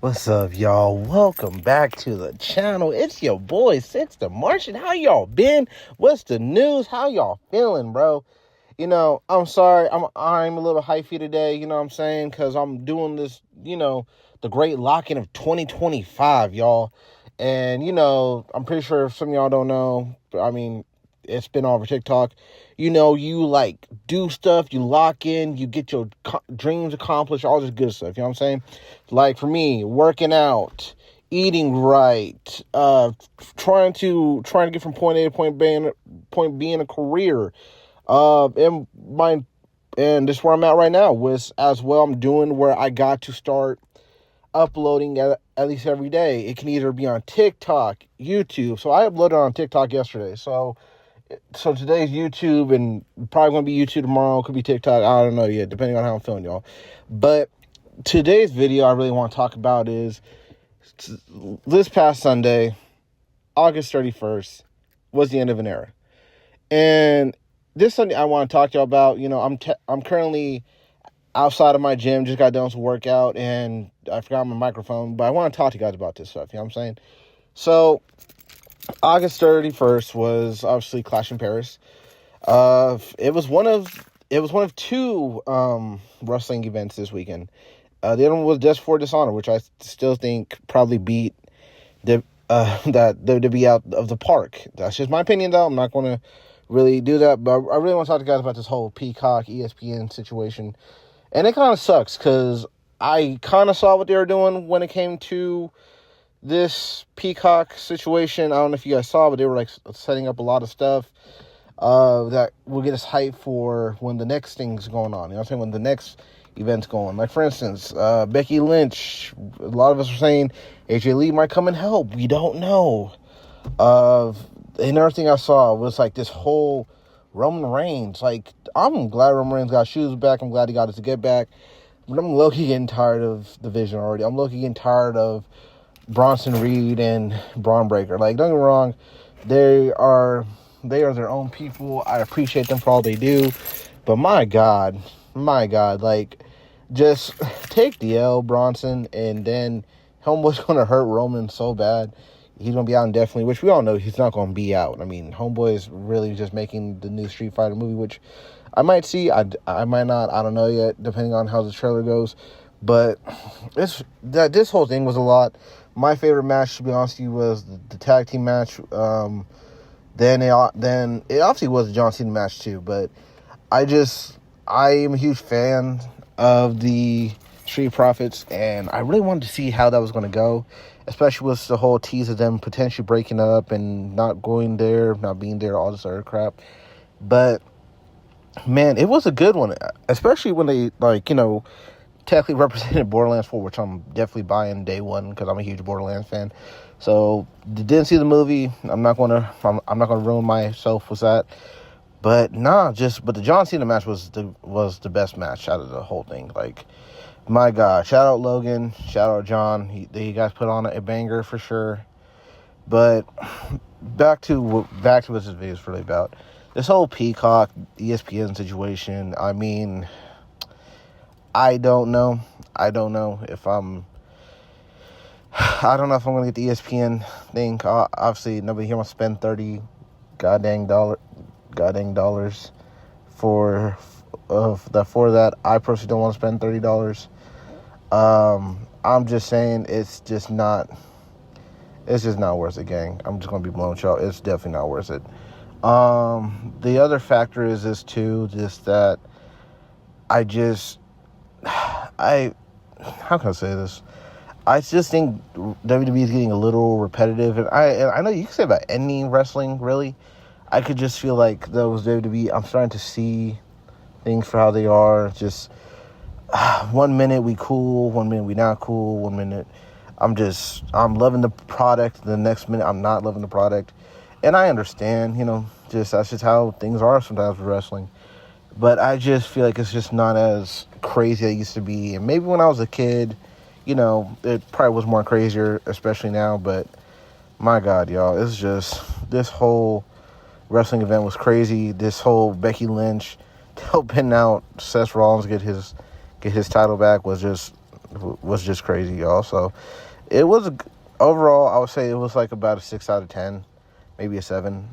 What's up, y'all? Welcome back to the channel. It's your boy, Six the Martian. How y'all been? What's the news? How y'all feeling, bro? I'm sorry. I'm a little hyphy today, you know what I'm saying? Because I'm doing this, the great lock-in of 2025, y'all. And, I'm pretty sure some of y'all don't know, but it's been all over TikTok. You do stuff, you lock in, you get your dreams accomplished, all this good stuff, you know what I'm saying? Like for me, working out, eating right, trying to get from point A to point B in a career. And this is where I'm at right now. As well, I'm doing where I got to start uploading at least every day. It can either be on TikTok, YouTube. So I uploaded on TikTok yesterday. So today's YouTube, and probably going to be YouTube tomorrow. Could be TikTok. I don't know yet, depending on how I'm feeling, y'all. But today's video I really want to talk about is this past Sunday, August 31st, was the end of an era. And this Sunday I want to talk to y'all about, I'm currently outside of my gym, just got done with workout, and I forgot my microphone, but I want to talk to you guys about this stuff, you know what I'm saying? So, August 31st was obviously Clash in Paris. It was one of two wrestling events this weekend. The other one was Just for Dishonor, which I still think probably beat that WWE out of the park. That's just my opinion, though. I'm not going to really do that, but I really want to talk to you guys about this whole Peacock ESPN situation. And it kind of sucks because I kind of saw what they were doing when it came to this Peacock situation. I don't know if you guys saw, but they were setting up a lot of stuff that will get us hyped for when the next thing's going on. You know what I'm saying? When the next event's going. Like, for instance, Becky Lynch. A lot of us are saying AJ Lee might come and help. We don't know. Another thing I saw was this whole Roman Reigns. I'm glad Roman Reigns got shoes back. I'm glad he got his get back. But I'm low-key getting tired of the vision already. I'm low-key getting tired of Bronson Reed and Braun Breaker. Don't get me wrong, they are their own people. I appreciate them for all they do, but my God, just take the L, Bronson, and then Homeboy's gonna hurt Roman so bad. He's gonna be out indefinitely, which we all know he's not gonna be out. Homeboy is really just making the new Street Fighter movie, which I might see, I might not, I don't know yet, depending on how the trailer goes. But this whole thing was a lot. My favorite match, to be honest with you, was the tag team match. Then it obviously was the John Cena match too. But I am a huge fan of the Street Profits, and I really wanted to see how that was going to go, especially with the whole tease of them potentially breaking up and not going there, not being there, all this other crap. But man, it was a good one, especially when they technically represented Borderlands 4, which I'm definitely buying day one because I'm a huge Borderlands fan. So didn't see the movie. I'm not gonna ruin myself with that. But the John Cena match was the best match out of the whole thing. My God, shout out Logan, shout out John. You guys put on a banger for sure. But back to what this video is really about. This whole Peacock ESPN situation. I don't know if I'm going to get the ESPN thing. Obviously, nobody here wants to spend $30 dollars for that. I personally don't want to spend $30. I'm just saying it's just not worth it, gang. I'm just going to be blown, y'all. It's definitely not worth it. The other factor is this too, just that how can I say this? I just think WWE is getting a little repetitive, and I know you can say about any wrestling, really. I could just feel like those WWE, I'm starting to see things for how they are. Just 1 minute we cool, 1 minute we not cool, 1 minute I'm loving the product, the next minute I'm not loving the product. And I understand, that's just how things are sometimes with wrestling. But I just feel like it's just not as crazy as it used to be. And maybe when I was a kid, it probably was more crazier, especially now. But my God, y'all, it's just, this whole wrestling event was crazy. This whole Becky Lynch helping out Seth Rollins get his title back was just was just crazy, y'all. So it was overall, I would say it was like about a 6 out of 10, maybe a 7.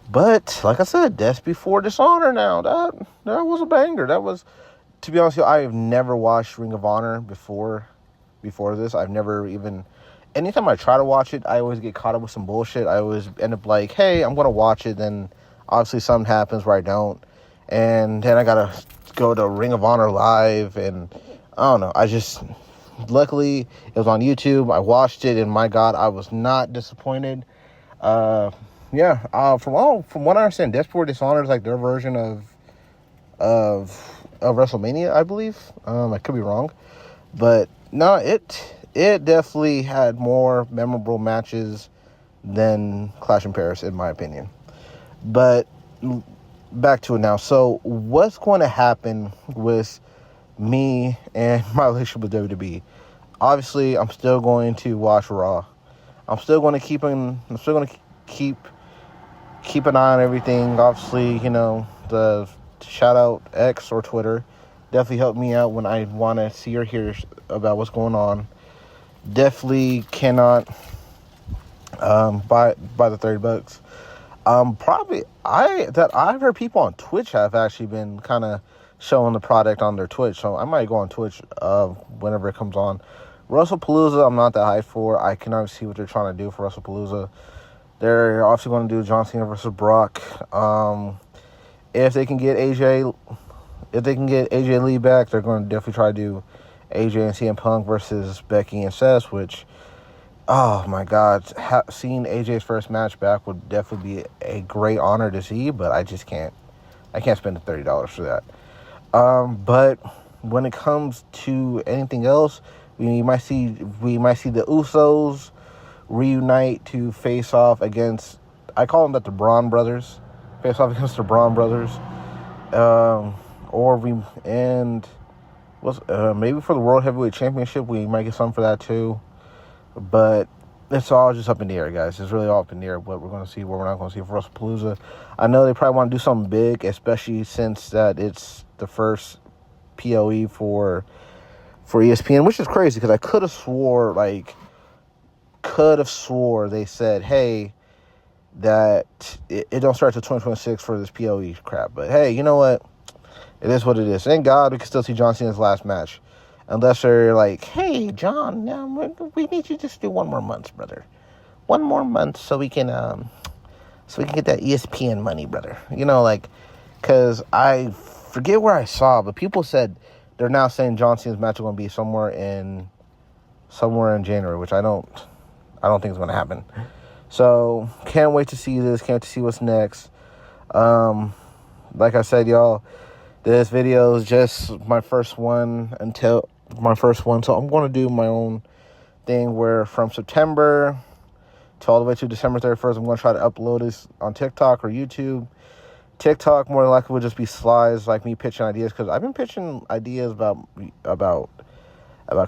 But like I said, Death Before Dishonor. Now that was a banger. That was, to be honest with you, I've never watched Ring of Honor before this. I've never even. Anytime I try to watch it, I always get caught up with some bullshit. I always end up like, hey, I'm gonna watch it. Then obviously something happens where I don't, and then I gotta go to Ring of Honor live, and I don't know. Luckily it was on YouTube. I watched it, and my God, I was not disappointed. From what I understand, Death Before Dishonor is like their version of WrestleMania, I believe. I could be wrong, but no, it definitely had more memorable matches than Clash in Paris, in my opinion. But back to it now. So what's going to happen with me and my relationship with WWE? Obviously, I'm still going to watch Raw. I'm still going to keep an eye on everything. Obviously, the shout out X or Twitter definitely helped me out when I want to see or hear about what's going on. Definitely cannot buy the $30. I've heard people on Twitch have actually been kind of showing the product on their Twitch, so I might go on Twitch whenever it comes on. WrestlePalooza, I'm not that hyped for. I can already see what they're trying to do for WrestlePalooza. They're also going to do John Cena versus Brock. If they can get AJ Lee back, they're going to definitely try to do AJ and CM Punk versus Becky and Seth, which, oh my God, seeing AJ's first match back would definitely be a great honor to see, but I just can't. I can't spend the $30 for that. But when it comes to anything else, we might see the Usos reunite to face off against, I call them the Braun Brothers, face off against the Braun Brothers, maybe for the World Heavyweight Championship, we might get something for that too. But it's all just up in the air, guys. It's really all up in the air what we're going to see, what we're not going to see for WrestlePalooza. I know they probably want to do something big, especially since that it's the first POE for ESPN, which is crazy because I could have swore they said, hey, that it don't start till 2026 for this POE crap. But hey, you know what? It is what it is. Thank God we can still see John Cena's last match. Unless they're like, hey, John, we need you to just do 1 more month, brother. 1 more month so we can get that ESPN money, brother. Because I forget where I saw, but people said they're now saying John Cena's match is going to be somewhere in January, which I don't think is going to happen. So can't wait to see this. Can't wait to see what's next. Like I said, y'all, this video is just my first one. So I'm going to do my own thing where from September to all the way to December 31st, I'm going to try to upload this on TikTok or YouTube. TikTok more than likely will just be slides like me pitching ideas, because I've been pitching ideas about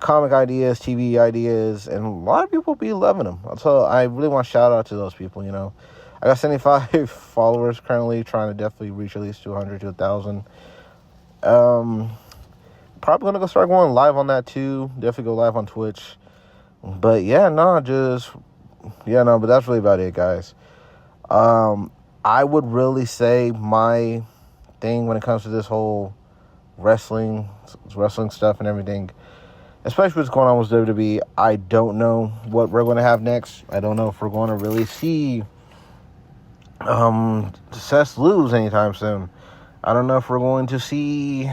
comic ideas, TV ideas, and a lot of people be loving them. So I really want to shout out to those people. I got 75 followers currently, trying to definitely reach at least 200 to 1,000. Probably gonna start going live on that too. Definitely go live on Twitch. But but that's really about it, guys. I would really say my thing when it comes to this whole wrestling stuff and everything, especially what's going on with WWE, I don't know what we're going to have next. I don't know if we're going to really see Seth lose anytime soon. I don't know if we're going to see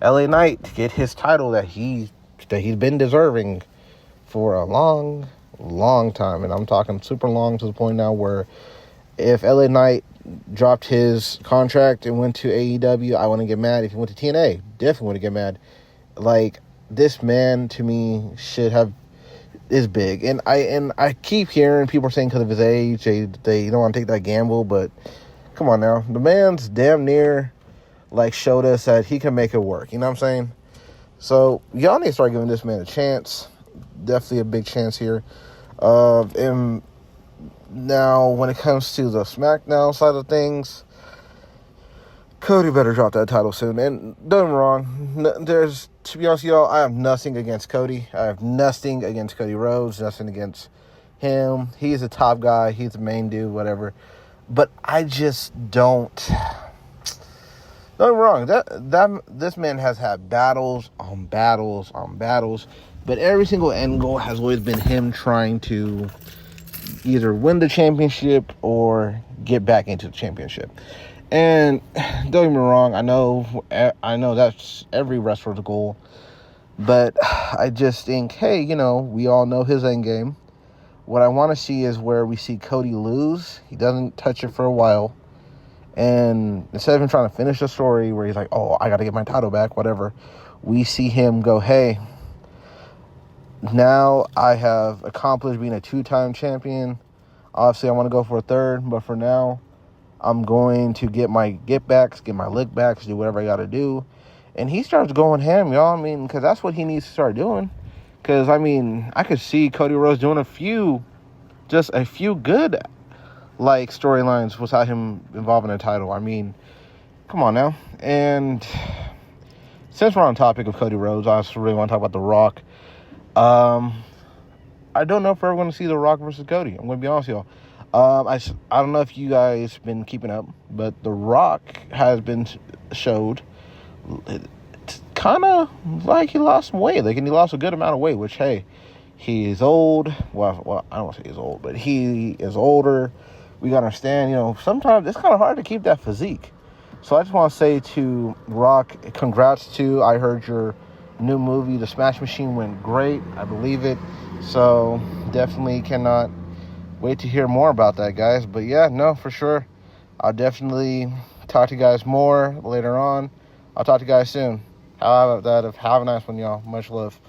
LA Knight get his title that he's been deserving for a long, long time. And I'm talking super long, to the point now where if LA Knight dropped his contract and went to AEW, I wouldn't get mad. If he went to TNA, definitely wouldn't get mad. This man, to me, is big. And I keep hearing people saying because of his age, they don't want to take that gamble, but come on now. The man's damn near showed us that he can make it work. You know what I'm saying? So y'all need to start giving this man a chance. Definitely a big chance here. And now when it comes to the SmackDown side of things, Cody better drop that title soon. And don't get me wrong, there's to be honest with y'all, I have nothing against Cody. I have nothing against Cody Rhodes, nothing against him. He's a top guy. He's the main dude, whatever. But I just don't. Don't get me wrong. This man has had battles on battles on battles, but every single end goal has always been him trying to either win the championship or get back into the championship. And don't get me wrong, I know that's every wrestler's goal, but I just think, hey, we all know his end game. What I want to see is where we see Cody lose. He doesn't touch it for a while. And instead of him trying to finish the story where he's like, oh, I got to get my title back, whatever, we see him go, hey, now I have accomplished being a 2-time champion. Obviously, I want to go for a third, but for now, I'm going to get my get-backs, get my lick-backs, do whatever I got to do. And he starts going ham, y'all. Because that's what he needs to start doing. Because, I could see Cody Rhodes doing a few good, storylines without him involving a title. Come on now. And since we're on topic of Cody Rhodes, I also really want to talk about The Rock. I don't know if we're ever going to see The Rock versus Cody. I'm going to be honest with y'all. I don't know if you guys been keeping up, but The Rock has been showed kind of like he lost some weight. And he lost a good amount of weight, which, hey, he is old. Well, I don't want to say he's old, but he is older. We got to understand, sometimes it's kind of hard to keep that physique. So I just want to say to Rock, congrats to, I heard your new movie, The Smash Machine, went great. I believe it. So definitely cannot wait to hear more about that, guys. But yeah, no, for sure. I'll definitely talk to you guys more later on. I'll talk to you guys soon. How about that? Have a nice one, y'all. Much love.